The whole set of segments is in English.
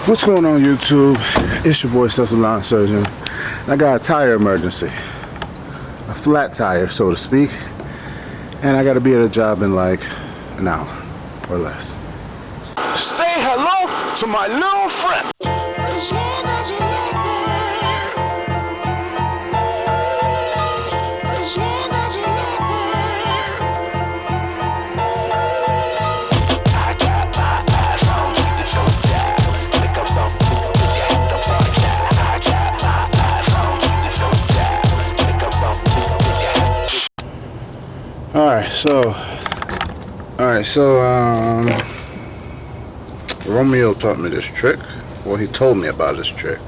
What's going on, YouTube? It's your boy Stuff the Lawn Surgeon. I got a tire emergency, a flat tire so to speak, and I gotta be at a job in like an hour or less. Say hello to my little friend. As long as you love me. As long as you love me. I got my eyes on you, so down. Pick up the food, get the fuck out. I got my eyes on you, so down. Pick up the food, get. Alright, so Romeo taught me this trick. Well, he told me about this trick.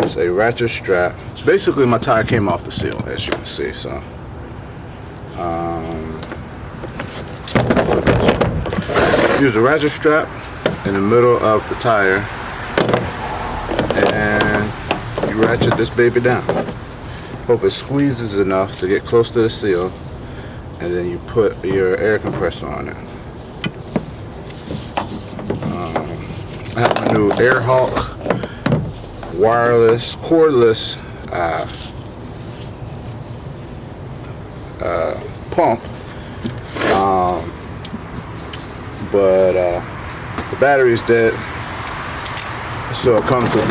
Use a ratchet strap. Basically, my tire came off the seal, as you can see. So, use a ratchet strap in the middle of the tire, and you ratchet this baby down. Hope it squeezes enough to get close to the seal, and then you put your air compressor on it. I have a new Air Hawk wireless, cordless pump, but the battery's dead, so it comes with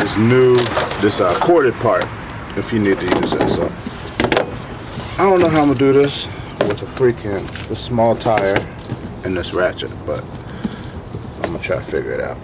this corded part if you need to use it. So I don't know how I'm gonna do this with this small tire and this ratchet, but I'm gonna try to figure it out.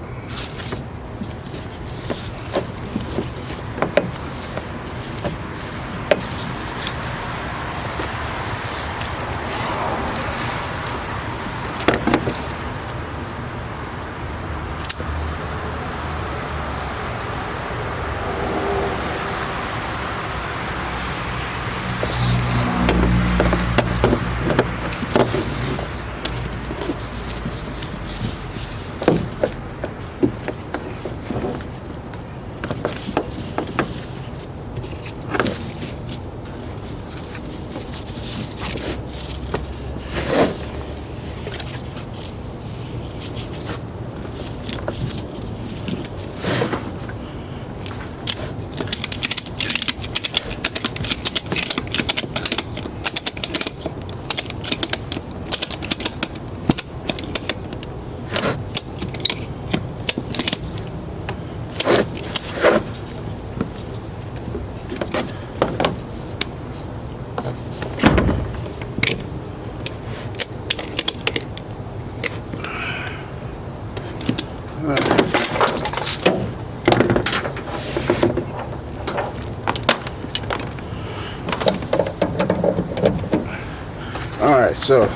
Alright, so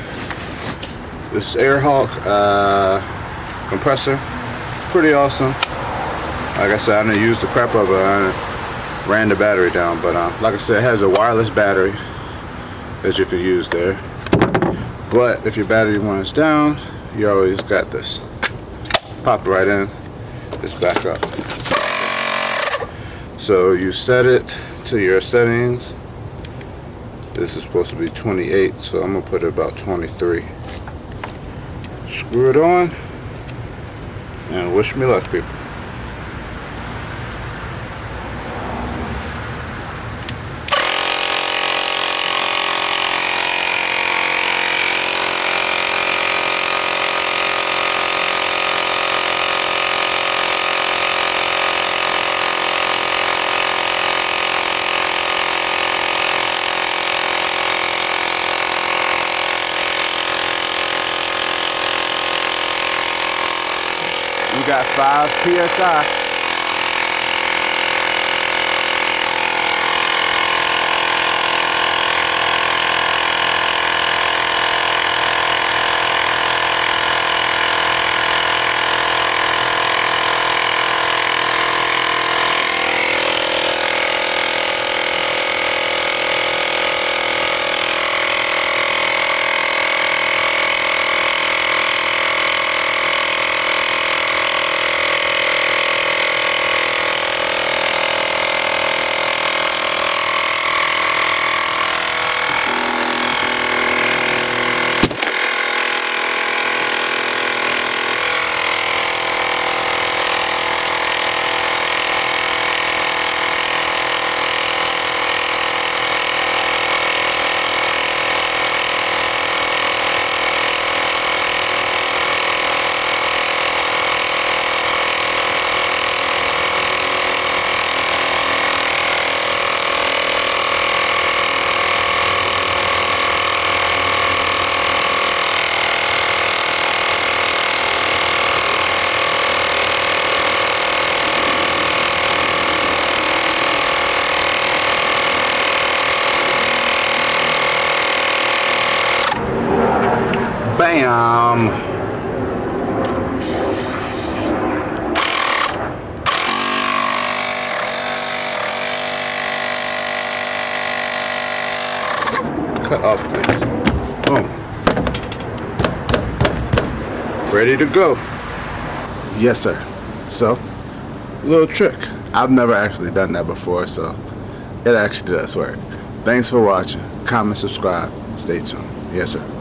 this Air Hawk compressor, pretty awesome. Like I said, I didn't use the crap of it. I ran the battery down, but like I said, it has a wireless battery that you could use there. But if your battery runs down, you always got this. Pop right in, just back up. So you set it to your settings. This is supposed to be 28, so I'm gonna put it about 23. Screw it on, and wish me luck, people. We got 5 PSI. Bam! Cut off, please. Boom. Ready to go. Yes, sir. So, little trick. I've never actually done that before, so it actually does work. Thanks for watching. Comment, subscribe. Stay tuned. Yes, sir.